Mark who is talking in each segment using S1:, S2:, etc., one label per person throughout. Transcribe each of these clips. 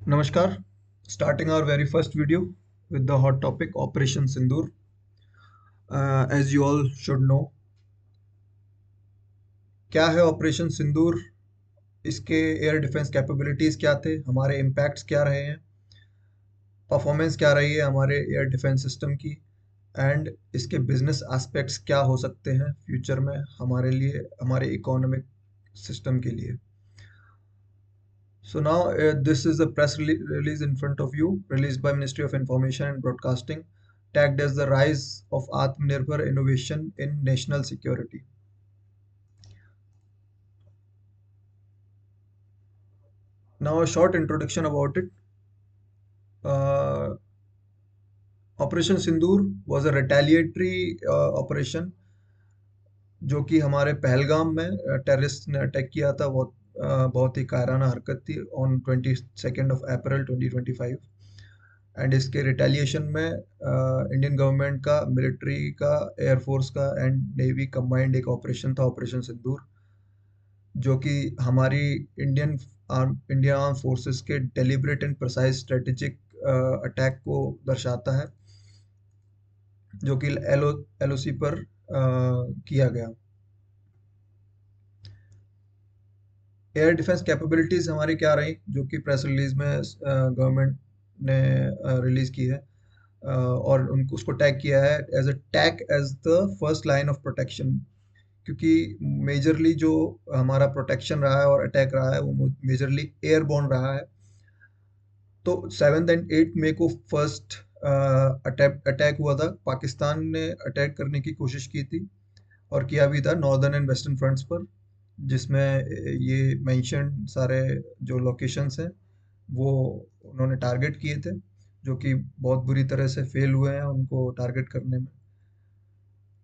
S1: Namaskar. Starting our very first video with the hot topic Operation Sindoor. As you all should know, क्या है operation सिंदूर, इसके air defence capabilities क्या थे, हमारे impacts क्या रहे हैं, परफॉर्मेंस क्या रही है हमारे एयर डिफेंस सिस्टम की, एंड इसके बिजनेस एस्पेक्ट्स क्या हो सकते हैं फ्यूचर में हमारे लिए, हमारे इकोनॉमिक सिस्टम के लिए. So now this is a press release in front of you, released by Ministry of Information and Broadcasting, tagged as the rise of Atmanirbhar innovation in national security. Now a short introduction about it. Uh, Operation Sindoor was a retaliatory operation जो कि हमारे पहलगाम में terrorist ने attack किया था. बहुत ही कायराना हरकत थी ऑन 22 अप्रैल 2025. एंड इसके रिटेलिएशन में इंडियन गवर्नमेंट का, मिलिट्री का, एयरफोर्स का एंड नेवी कंबाइंड एक ऑपरेशन था, ऑपरेशन सिंदूर, जो कि हमारी इंडिया आर्म फोर्सेस के deliberate and precise strategic attack को दर्शाता है, जो कि एलओसी पर किया गया. एयर डिफेंस कैपेबिलिटीज हमारी क्या रही, जो कि प्रेस रिलीज में गवर्नमेंट ने रिलीज की है, और उनको उसको टैग किया है as a tag as the first line of protection. क्योंकि मेजरली जो हमारा प्रोटेक्शन रहा है और अटैक रहा है वो मेजरली एयरबोर्न रहा है. तो 7 एंड 8 मई को फर्स्ट अटैक हुआ था. पाकिस्तान ने अटैक करने की कोशिश की थी और किया भी था नॉर्दर्न एंड वेस्टर्न फ्रंट्स पर, जिसमें ये मेंशन सारे जो लोकेशंस हैं वो उन्होंने टारगेट किए थे, जो कि बहुत बुरी तरह से फेल हुए हैं उनको टारगेट करने में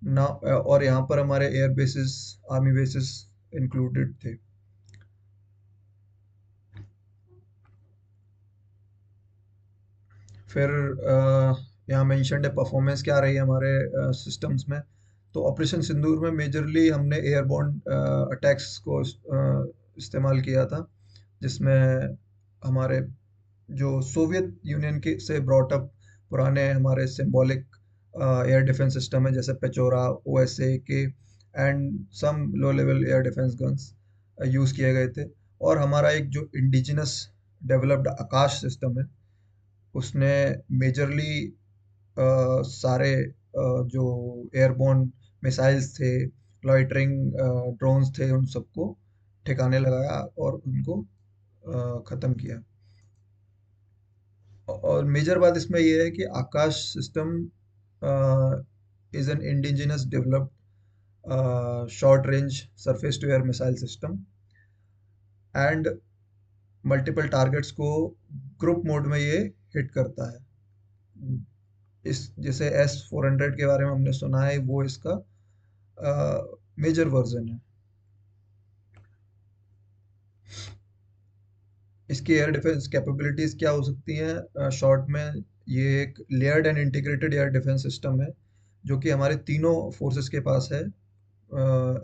S1: ना. और यहाँ पर हमारे air bases, army basis included थे. फिर यहाँ मेंशन्ड है परफॉर्मेंस क्या रही है हमारे सिस्टम्स में. तो ऑपरेशन सिंदूर में मेजरली हमने एयरबोर्न अटैक्स को इस्तेमाल किया था, जिसमें हमारे जो सोवियत यूनियन के से ब्रॉट अप पुराने हमारे सिंबॉलिक एयर डिफेंस सिस्टम है, जैसे पेचोरा, ओएसए के and some low level air defence guns use किए गए थे. और हमारा एक जो इंडिजिनस डेवलप्ड आकाश सिस्टम है, उसने मेजरली सारे जो एयरबोर्न मिसाइल्स थे, लॉइटरिंग ड्रोन्स थे, उन सबको ठिकाने लगाया और उनको ख़त्म किया. और मेजर बात इसमें यह है कि Akash system is an indigenous developed short range surface to air missile system and multiple targets को ग्रुप मोड में ये हिट करता है. इस जैसे S-400 के बारे में हमने सुना है, वो इसका मेजर वर्जन है. इसकी एयर डिफेंस कैपेबिलिटीज क्या हो सकती हैं शॉर्ट में. ये एक layered and integrated air defence system है, जो कि हमारे तीनों फोर्सेस के पास है,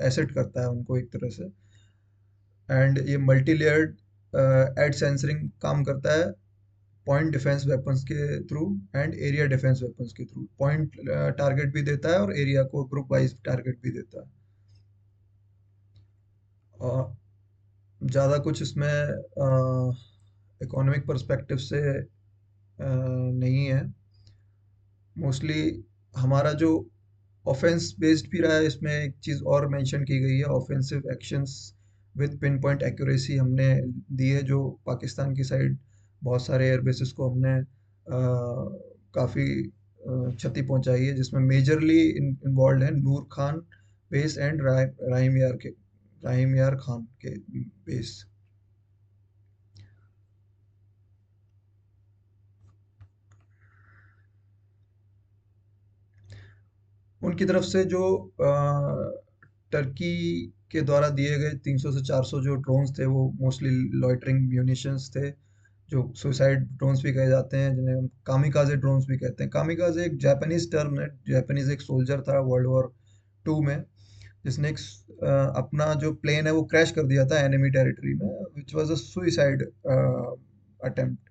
S1: एसेट करता है उनको एक तरह से. एंड ये मल्टी लेयर्ड एड सेंसरिंग काम करता है पॉइंट डिफेंस वेपन्स के through and area defence weapons के थ्रू. पॉइंट टारगेट भी देता है और एरिया को ग्रुप वाइज टारगेट भी देता है. और ज़्यादा कुछ इसमें इकोनॉमिक पर्सपेक्टिव से नहीं है. मोस्टली हमारा जो ऑफेंस बेस्ड भी रहा है, इसमें एक चीज़ और मेंशन की गई है, offensive actions with pin point accuracy हमने दी है, जो पाकिस्तान की साइड बहुत सारे एयर बेसिस को हमने काफ़ी क्षति पहुंचाई है, जिसमें मेजरली इन्वॉल्व है नूर खान बेस एंड राहिम यार खान के बेस. उनकी तरफ से जो टर्की के द्वारा दिए गए 300 से 400 जो ड्रोन्स थे, वो मोस्टली लॉइटरिंग म्यूनिशंस थे, जो सुसाइड ड्रोन्स भी कहे जाते हैं, जिन्हें हम कामिकाजे ड्रोन्स भी कहते हैं. कामिकाजे एक जापानीज टर्म है. जापानीज एक सोल्जर था वर्ल्ड वॉर 2 में, जिसने अपना जो प्लेन है वो क्रैश कर दिया था एनिमी टेरिटरी में, which was a suicide attempt.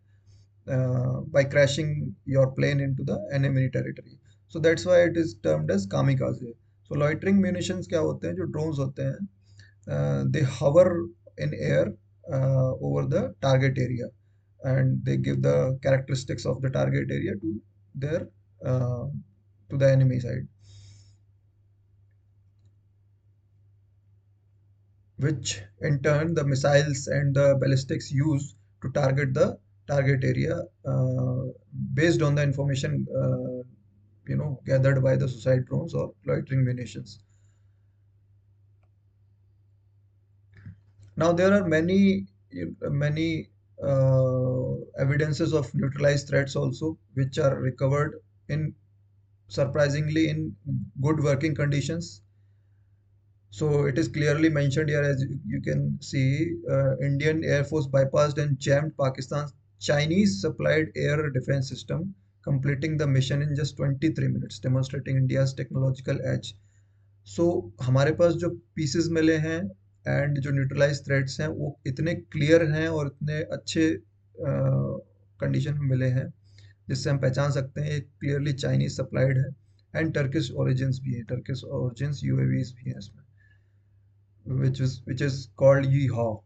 S1: by crashing your plane into the enemy territory. So that's why it is termed as kamikaze. So loitering munitions क्या होते हैं, जो drones होते हैं, they hover in air over the target area, and they give the characteristics of the target area their uh, to the enemy side, which in turn the missiles and the ballistics use to target the target area based on the information gathered by the suicide drones or loitering munitions. Now there are many evidences of neutralized threats also, which are recovered in surprisingly in good working conditions. So it is clearly mentioned here, as you can see, Indian Air Force bypassed and jammed Pakistan's Chinese supplied air defense system, completing the mission in just 23 minutes, demonstrating India's technological edge. So हमारे पास जो pieces मिले हैं and जो neutralise threads हैं वो इतने clear हैं और इतने अच्छे कंडीशन में मिले हैं, जिससे हम पहचान सकते हैं ये क्लियरली चाइनीज सप्लाइड है, एंड टर्किश ओरिजिन्स भी है, टर्किश ओरिजिन्स यूएवीज भी हैं इसमें, which is called Yeehaw.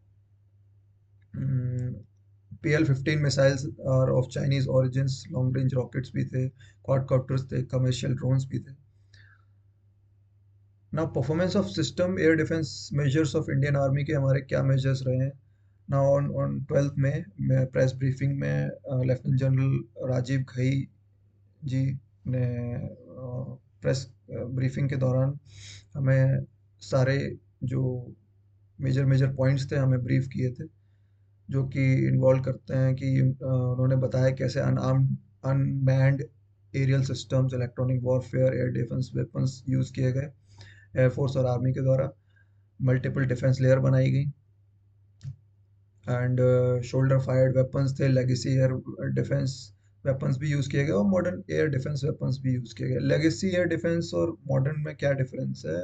S1: PL-15 missiles are of Chinese origins, long range rockets भी थे, quadcopters थे, commercial drones भी थे. Now performance of system air defense measures of Indian Army के हमारे क्या measures रहे हैं. Now on 12th में प्रेस ब्रीफिंग में लेफ्टिनेंट जनरल राजीव घई जी ने प्रेस ब्रीफिंग के दौरान हमें सारे जो मेजर मेजर पॉइंट्स थे हमें ब्रीफ किए थे, जो कि इन्वॉल्व करते हैं कि उन्होंने बताया कैसे unmanned aerial systems, electronic warfare, air defence weapons use किए गए एयरफोर्स और आर्मी के द्वारा, मल्टीपल डिफेंस लेयर बनाई गई, एंड शोल्डर फायर्ड वेपन्स थे, लेगेसी एयर डिफेंस वेपन्स भी यूज़ किए गए और मॉडर्न एयर डिफेंस वेपन्स भी यूज़ किए गए. लेगेसी एयर डिफेंस और मॉडर्न में क्या डिफरेंस है?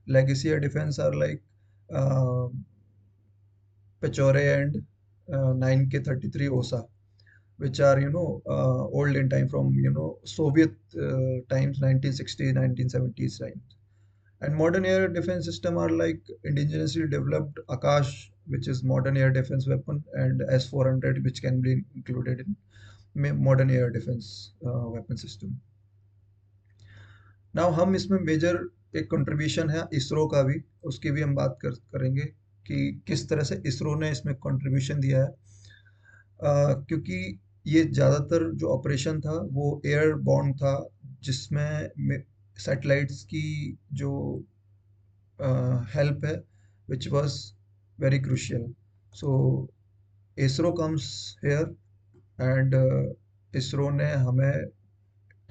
S1: Legacy air defence are like Pechore and 9K33 OSA, which are old in time from Soviet times, 1960s 1970s times. And modern air defense system are like indigenously developed Akash, which is modern air defense weapon, and S-400, which can be included in modern air defense weapon system. Now हम इसमें major एक contribution है इसरो का भी, उसकी भी हम बात करेंगे कि किस तरह से इसरो ने इसमें कंट्रीब्यूशन दिया है. क्योंकि ये ज़्यादातर जो ऑपरेशन था वो एयर बॉर्न था, जिसमें सैटेलाइट्स की जो हेल्प है which was very crucial. So ISRO comes here, and ISRO ने हमें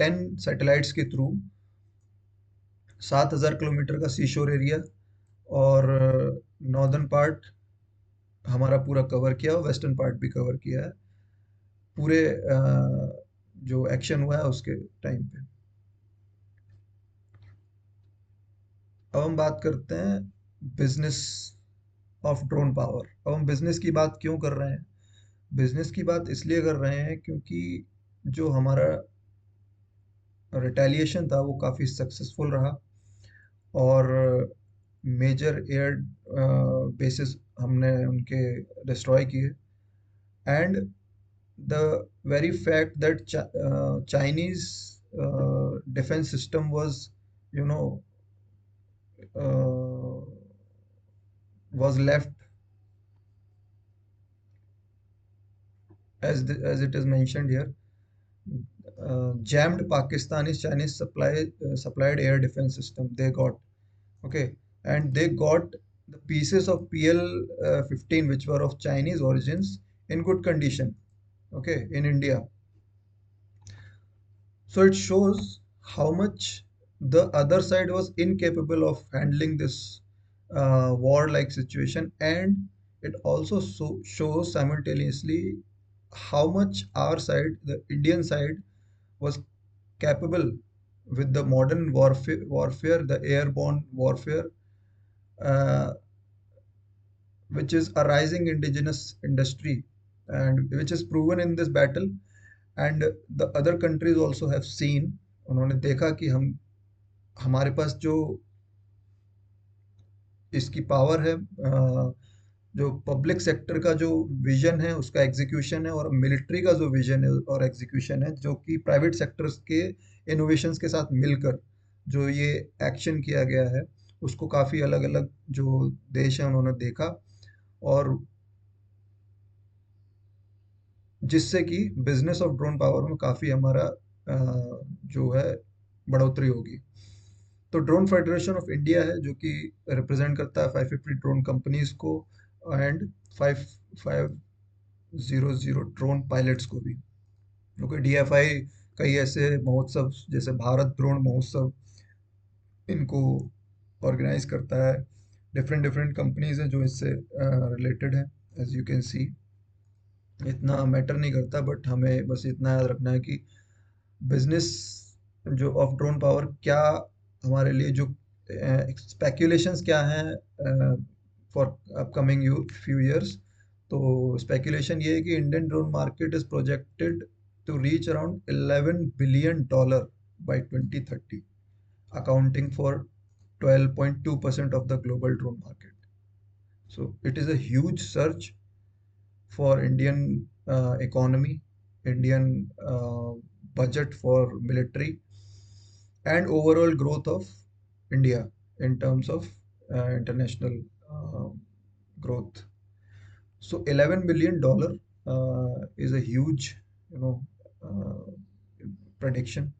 S1: 10 सैटेलाइट्स के थ्रू 7,000 किलोमीटर का सी शोर एरिया और नॉर्दर्न पार्ट हमारा पूरा कवर किया और वेस्टर्न पार्ट भी कवर किया है पूरे जो एक्शन हुआ है उसके टाइम पे. अब हम बात करते हैं बिजनेस ऑफ ड्रोन पावर. अब हम बिजनेस की बात क्यों कर रहे हैं? बिजनेस की बात इसलिए कर रहे हैं क्योंकि जो हमारा रिटेलिएशन था वो काफ़ी सक्सेसफुल रहा, और मेजर एयर बेसिस हमने उनके डिस्ट्रॉय किए, and the very fact that Chinese defense system was, you know, uh, was left as it is mentioned here, jammed Pakistani's Chinese supplied air defense system. They got okay, and they got the pieces of PL-15 which were of Chinese origins in good condition. Okay, in India. So it shows how much the other side was incapable of handling this war-like situation, and it also shows simultaneously how much our side, the Indian side, was capable with the modern warfare, the airborne warfare, uh, which is a rising indigenous industry, and which is proven in this battle. And the other countries also have seen, उन्होंने देखा कि हम हमारे पास जो इसकी power है, जो public sector का जो विजन है उसका एग्जीक्यूशन है, और मिलिट्री का जो विजन है और एग्जीक्यूशन है, जो कि प्राइवेट सेक्टर्स के इनोवेशंस के साथ मिलकर जो ये एक्शन किया गया है, उसको काफ़ी अलग अलग जो देश हैं उन्होंने देखा, और जिससे कि बिजनेस ऑफ ड्रोन पावर में काफ़ी हमारा जो है बढ़ोतरी होगी। तो ड्रोन फेडरेशन ऑफ इंडिया है जो कि रिप्रेजेंट करता है 550 ड्रोन कंपनीज को, एंड 5500 ड्रोन पायलट्स को भी, क्योंकि डीएफआई कई ऐसे महोत्सव जैसे भारत ड्रोन महोत्सव इनको ऑर्गेनाइज करता है। डिफरेंट डिफरेंट कंपनीज हैं जो इससे रिलेटेड हैं, एज यू कैन सी। इतना मैटर नहीं करता, बट हमें बस इतना याद रखना है कि बिजनेस जो ऑफ ड्रोन पावर क्या हमारे लिए जो स्पेक्यूलेशंस क्या हैं फॉर अपकमिंग फ्यू इयर्स। तो स्पेक्यूलेशन ये है कि Indian drone market is projected to reach around $11 billion by 2030, accounting for 12.2% of the global drone market. So it is a huge surge for Indian economy, Indian budget for military, and overall growth of India in terms of international uh, growth. So $11 billion is a huge, you know, prediction,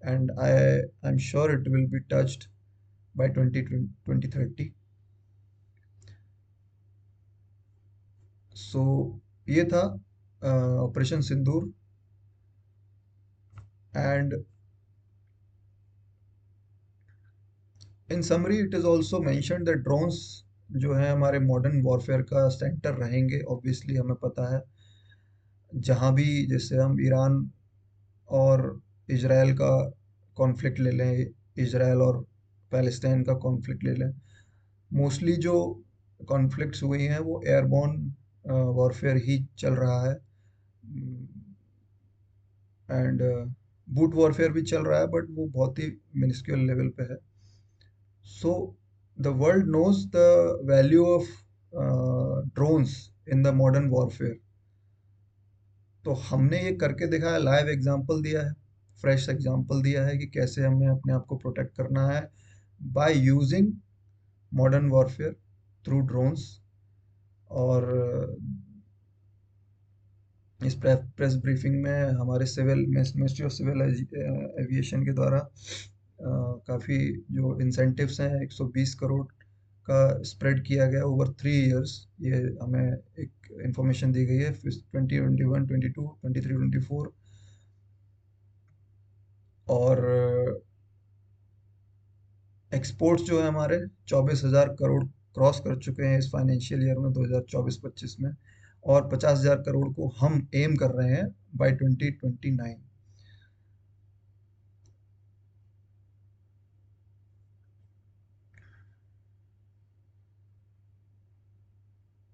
S1: and I'm sure it will be touched by 2030. सो ये था operation Sindoor. And in summary it is also mention that drones जो है हमारे modern warfare का centre रहेंगे। Obviously हमें पता है, जहाँ भी जैसे हम ईरान और इजराइल का कॉन्फ्लिक्ट ले लें, इजराइल और पैलेस्टाइन का कॉन्फ्लिक्ट ले लें, मोस्टली जो कॉन्फ्लिक्ट्स हुए हैं वो एयरबॉर्न वॉरफेयर ही चल रहा है, एंड बूट वॉरफेयर भी चल रहा है, बट वो बहुत ही मिनिस्क्यूल लेवल पे है। So the world knows the value of drones in the modern warfare. तो हमने ये करके दिखाया, लाइव एग्जांपल दिया है, फ्रेश एग्जांपल दिया है कि कैसे हमें अपने आप को प्रोटेक्ट करना है by using modern warfare through drones. और इस प्रेस ब्रीफिंग में हमारे civil ministry of civil aviation के द्वारा काफ़ी जो इंसेंटिव्स हैं 120 करोड़ का स्प्रेड किया गया ओवर 3 इयर्स। ये हमें एक इंफॉर्मेशन दी गई है 2021, 22, 23, 24। और एक्सपोर्ट्स जो है हमारे 24,000 करोड़ क्रॉस कर चुके हैं इस फाइनेंशियल ईयर में, 2024-25 में। और 50,000 करोड़ को हम एम कर रहे हैं बाय 2029।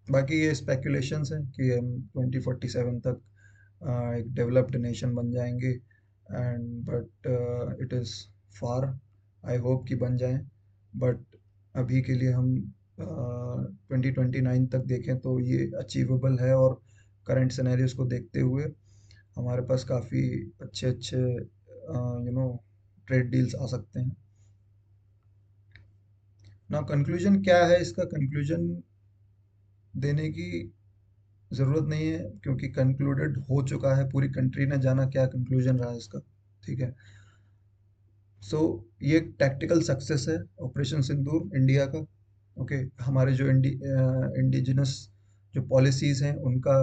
S1: बाकी ये स्पेकुलेशंस हैं कि हम 2047 तक एक डेवलप्ड नेशन बन जाएंगे, and but it is far. I hope कि बन जाएं, बट अभी के लिए हम 2029 तक देखें तो ये अचीवेबल है। और करंट सिनेरियोज को देखते हुए हमारे पास काफ़ी अच्छे अच्छे ट्रेड डील्स आ सकते हैं ना। कंक्लूजन क्या है इसका? कंक्लूजन देने की ज़रूरत नहीं है, क्योंकि कंक्लूडेड हो चुका है, पूरी कंट्री ने जाना क्या कंक्लूजन रहा इसका। ठीक है। सो ये एक टैक्टिकल सक्सेस है ऑपरेशन सिंदूर इंडिया का। ओके, हमारे जो इंडिजिनस जो पॉलिसीज़ हैं उनका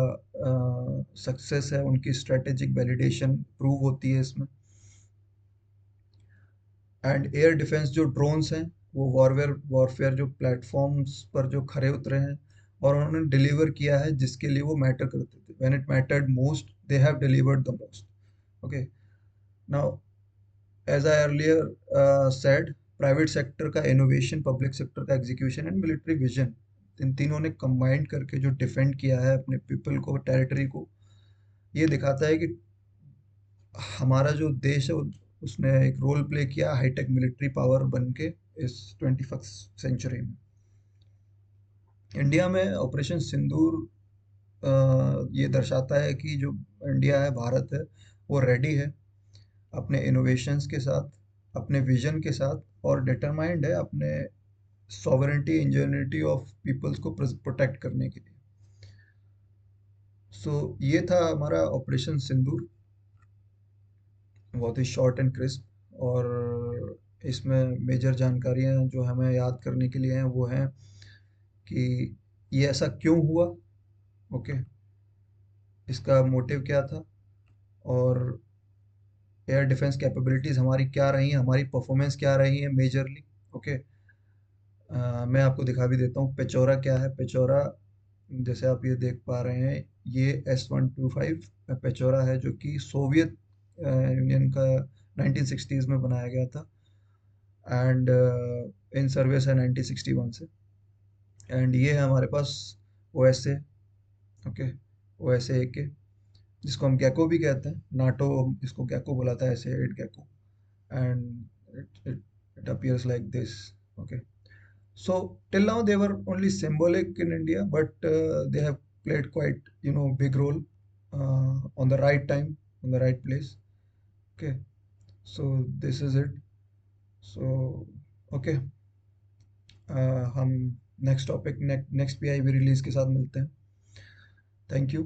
S1: सक्सेस है, उनकी स्ट्रेटेजिक वैलिडेशन प्रूव होती है इसमें। एंड एयर डिफेंस जो ड्रोन्स हैं वो वॉरफेयर जो प्लेटफॉर्म्स पर जो खरे उतरे हैं, और उन्होंने डिलीवर किया है जिसके लिए वो मैटर करते थे। When it mattered most they have delivered the most. Okay, now as I earlier said, private sector का इनोवेशन, पब्लिक सेक्टर का एग्जीक्यूशन एंड मिलिट्री विजन, इन तीनों ने कंबाइंड करके जो डिफेंड किया है अपने पीपल को, टेरिटरी को, ये दिखाता है कि हमारा जो देश है उसने एक रोल प्ले किया हाईटेक मिलिट्री पावर बन के इस 21st सेंचुरी में। इंडिया में ऑपरेशन सिंदूर ये दर्शाता है कि जो इंडिया है, भारत है, वो रेडी है अपने इनोवेशंस के साथ, अपने विजन के साथ, और डिटरमाइंड है अपने सॉवरेंटी इंजीनियरिटी ऑफ पीपल्स को प्रोटेक्ट करने के लिए। सो ये था हमारा ऑपरेशन सिंदूर, बहुत ही शॉर्ट एंड क्रिस्प। और इसमें मेजर जानकारियां जो हमें याद करने के लिए हैं वो हैं कि ये ऐसा क्यों हुआ, ओके, इसका मोटिव क्या था, और एयर डिफेंस कैपेबिलिटीज़ हमारी क्या रही हैं, हमारी परफॉर्मेंस क्या रही है मेजरली, ओके। मैं आपको दिखा भी देता हूँ पेचोरा क्या है। पेचोरा, जैसे आप ये देख पा रहे हैं, ये S-125 पेचोरा है, जो कि सोवियत यूनियन का 1960s में बनाया गया था, एंड इन सर्विस है 1961 से। एंड ये है हमारे पास O S A, okay, O-SA के, जिसको हम गैको भी कहते हैं, नाटो इसको गैको बुलाता है, ऐसे 8 गैको। And it appears like this, okay. So till now they were only symbolic in India, but they have played quite, big role on the right time, on the right place. Okay, so this is it. So okay, हम next topic next PIB release के साथ मिलते हैं। Thank you.